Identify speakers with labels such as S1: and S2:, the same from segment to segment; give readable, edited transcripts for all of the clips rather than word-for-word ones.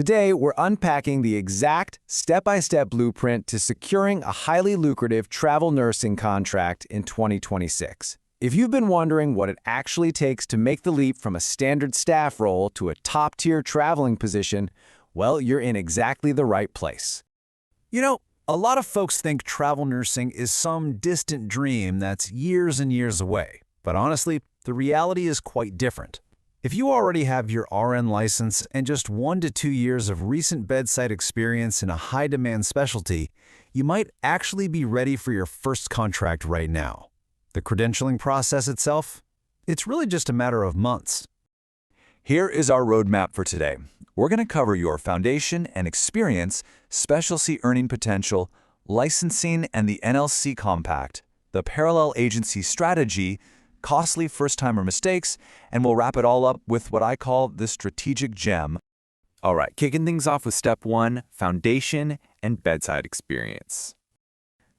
S1: Today, we're unpacking the exact step-by-step blueprint to securing a highly lucrative travel nursing contract in 2026. If you've been wondering what it actually takes to make the leap from a standard staff role to a top-tier traveling position, well, you're in exactly the right place.
S2: You know, a lot of folks think travel nursing is some distant dream that's years and years away. But honestly, the reality is quite different. If you already have your RN license and just 1 to 2 years of recent bedside experience in a high-demand specialty, you might actually be ready for your first contract right now. The credentialing process itself? It's really just a matter of months.
S3: Here is our roadmap for today. We're going to cover your foundation and experience, specialty earning potential, licensing and the NLC compact, the parallel agency strategy, costly first-timer mistakes, and we'll wrap it all up with what I call the strategic gem.
S1: All right, kicking things off with step 1, foundation and bedside experience.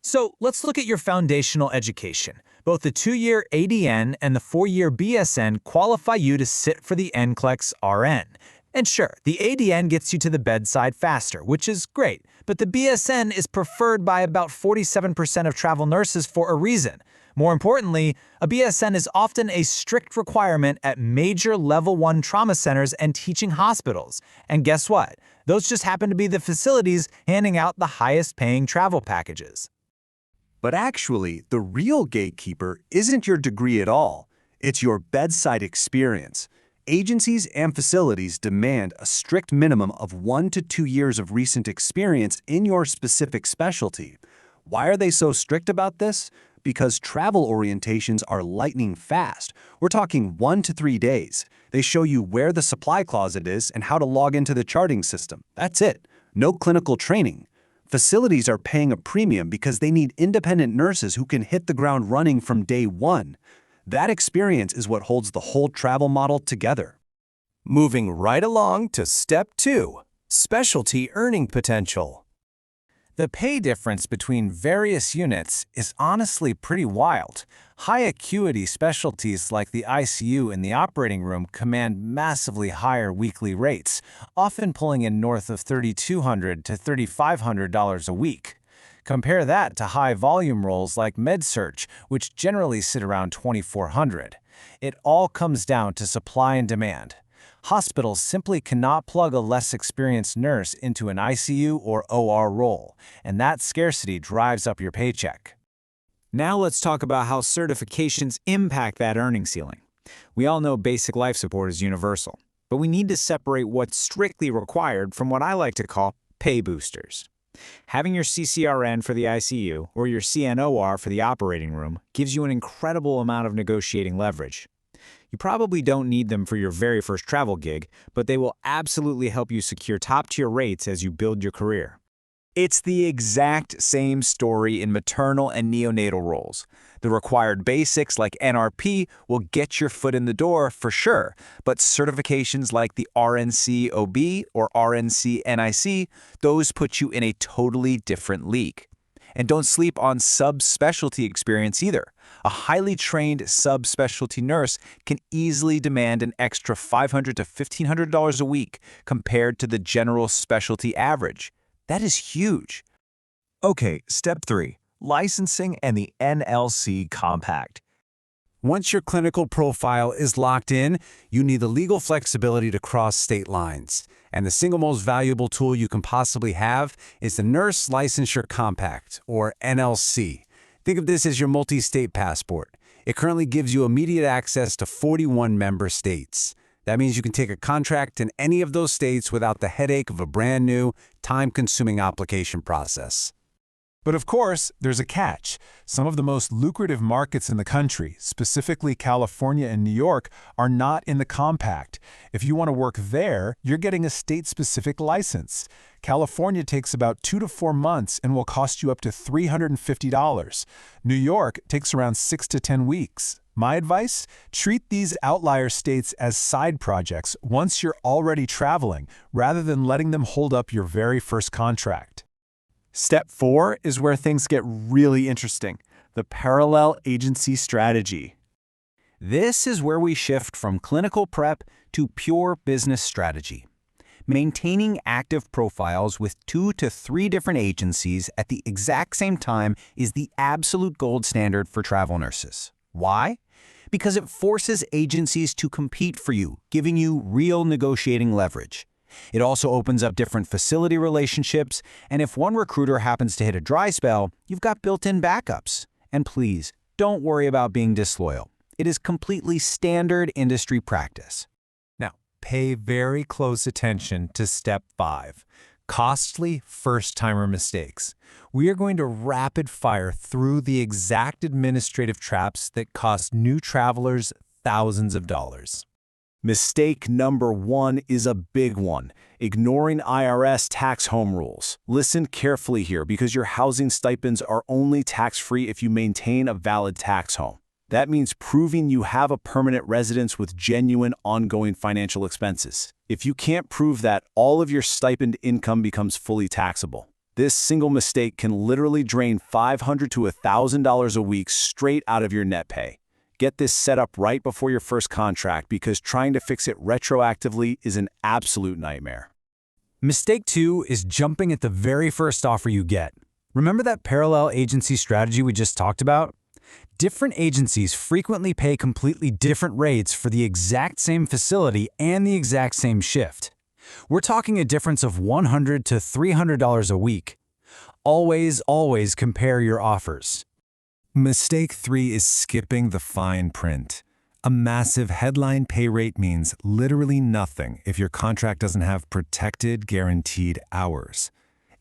S2: So let's look at your foundational education. Both the 2-year ADN and the 4-year BSN qualify you to sit for the NCLEX RN. And sure, the ADN gets you to the bedside faster, which is great, but the BSN is preferred by about 47% of travel nurses for a reason. More importantly, a BSN is often a strict requirement at major Level 1 trauma centers and teaching hospitals. And guess what? Those just happen to be the facilities handing out the highest-paying travel packages.
S4: But actually, the real gatekeeper isn't your degree at all. It's your bedside experience. Agencies and facilities demand a strict minimum of 1 to 2 years of recent experience in your specific specialty. Why are they so strict about this? Because travel orientations are lightning fast. We're talking 1 to 3 days. They show you where the supply closet is and how to log into the charting system. That's it. No clinical training. Facilities are paying a premium because they need independent nurses who can hit the ground running from day one. That experience is what holds the whole travel model together.
S5: Moving right along to step 2, specialty earning potential.
S2: The pay difference between various units is honestly pretty wild. High acuity specialties like the ICU and the operating room command massively higher weekly rates, often pulling in north of $3,200 to $3,500 a week. Compare that to high-volume roles like med-surg, which generally sit around $2,400. It all comes down to supply and demand. Hospitals simply cannot plug a less experienced nurse into an ICU or OR role, and that scarcity drives up your paycheck.
S6: Now let's talk about how certifications impact that earning ceiling. We all know basic life support is universal, but we need to separate what's strictly required from what I like to call pay boosters. Having your CCRN for the ICU or your CNOR for the operating room gives you an incredible amount of negotiating leverage. You probably don't need them for your very first travel gig, but they will absolutely help you secure top-tier rates as you build your career.
S3: It's the exact same story in maternal and neonatal roles. The required basics like NRP will get your foot in the door for sure, but certifications like the RNC-OB or RNC-NIC, those put you in a totally different league. And don't sleep on subspecialty experience either. A highly trained subspecialty nurse can easily demand an extra $500 to $1,500 a week compared to the general specialty average. That is huge.
S5: Okay, step 3, licensing and the NLC compact. Once your clinical profile is locked in, you need the legal flexibility to cross state lines. And the single most valuable tool you can possibly have is the Nurse Licensure Compact, or NLC. Think of this as your multi-state passport. It currently gives you immediate access to 41 member states. That means you can take a contract in any of those states without the headache of a brand new, time-consuming application process.
S7: But of course, there's a catch. Some of the most lucrative markets in the country, specifically California and New York, are not in the compact. If you want to work there, you're getting a state-specific license. California takes about 2 to 4 months and will cost you up to $350. New York takes around 6 to 10 weeks. My advice? Treat these outlier states as side projects once you're already traveling, rather than letting them hold up your very first contract.
S1: Step 4 is where things get really interesting, the parallel agency strategy.
S2: This is where we shift from clinical prep to pure business strategy.
S3: Maintaining active profiles with 2 to 3 different agencies at the exact same time is the absolute gold standard for travel nurses. Why? Because it forces agencies to compete for you, giving you real negotiating leverage. It also opens up different facility relationships, and if one recruiter happens to hit a dry spell, you've got built-in backups. And please, don't worry about being disloyal. It is completely standard industry practice.
S7: Now, pay very close attention to Step 5, costly first-timer mistakes. We are going to rapid fire through the exact administrative traps that cost new travelers thousands of dollars.
S4: Mistake number 1 is a big one: ignoring IRS tax home rules. Listen carefully here, because your housing stipends are only tax-free if you maintain a valid tax home. That means proving you have a permanent residence with genuine ongoing financial expenses. If you can't prove that, all of your stipend income becomes fully taxable. This single mistake can literally drain $500 to $1,000 a week straight out of your net pay. Get this set up right before your first contract, because trying to fix it retroactively is an absolute nightmare.
S5: Mistake 2 is jumping at the very first offer you get. Remember that parallel agency strategy we just talked about? Different agencies frequently pay completely different rates for the exact same facility and the exact same shift. We're talking a difference of $100 to $300 a week. Always compare your offers.
S7: Mistake 3 is skipping the fine print. A massive headline pay rate means literally nothing if your contract doesn't have protected, guaranteed hours.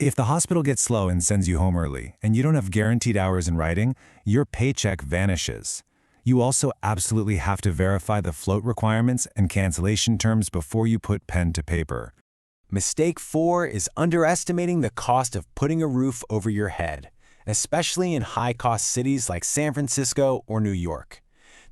S7: If the hospital gets slow and sends you home early, and you don't have guaranteed hours in writing, your paycheck vanishes. You also absolutely have to verify the float requirements and cancellation terms before you put pen to paper.
S1: Mistake 4 is underestimating the cost of putting a roof over your head, especially in high-cost cities like San Francisco or New York.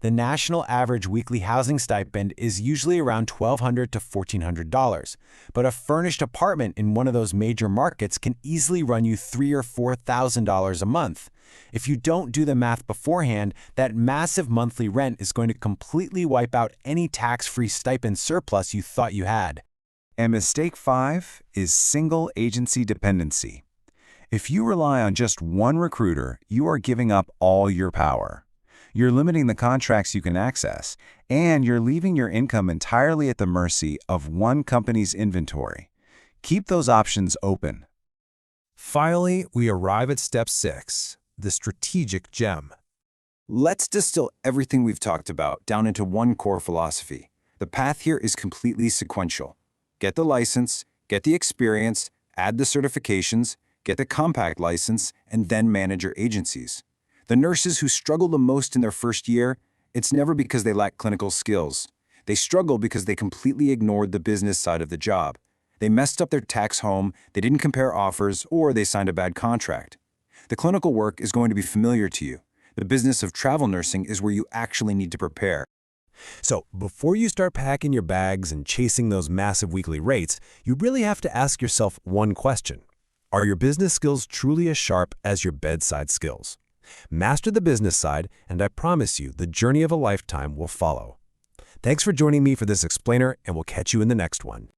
S1: The national average weekly housing stipend is usually around $1,200 to $1,400, but a furnished apartment in one of those major markets can easily run you $3,000 or $4,000 a month. If you don't do the math beforehand, that massive monthly rent is going to completely wipe out any tax-free stipend surplus you thought you had.
S3: And mistake 5 is single agency dependency. If you rely on just one recruiter, you are giving up all your power. You're limiting the contracts you can access, and you're leaving your income entirely at the mercy of one company's inventory. Keep those options open.
S7: Finally, we arrive at Step 6, the strategic gem.
S1: Let's distill everything we've talked about down into one core philosophy. The path here is completely sequential. Get the license, get the experience, add the certifications, get the compact license, and then manage your agencies. The nurses who struggle the most in their first year, it's never because they lack clinical skills. They struggle because they completely ignored the business side of the job. They messed up their tax home, they didn't compare offers, or they signed a bad contract. The clinical work is going to be familiar to you. The business of travel nursing is where you actually need to prepare.
S5: So, before you start packing your bags and chasing those massive weekly rates, you really have to ask yourself one question. Are your business skills truly as sharp as your bedside skills? Master the business side, and I promise you the journey of a lifetime will follow. Thanks for joining me for this explainer, and we'll catch you in the next one.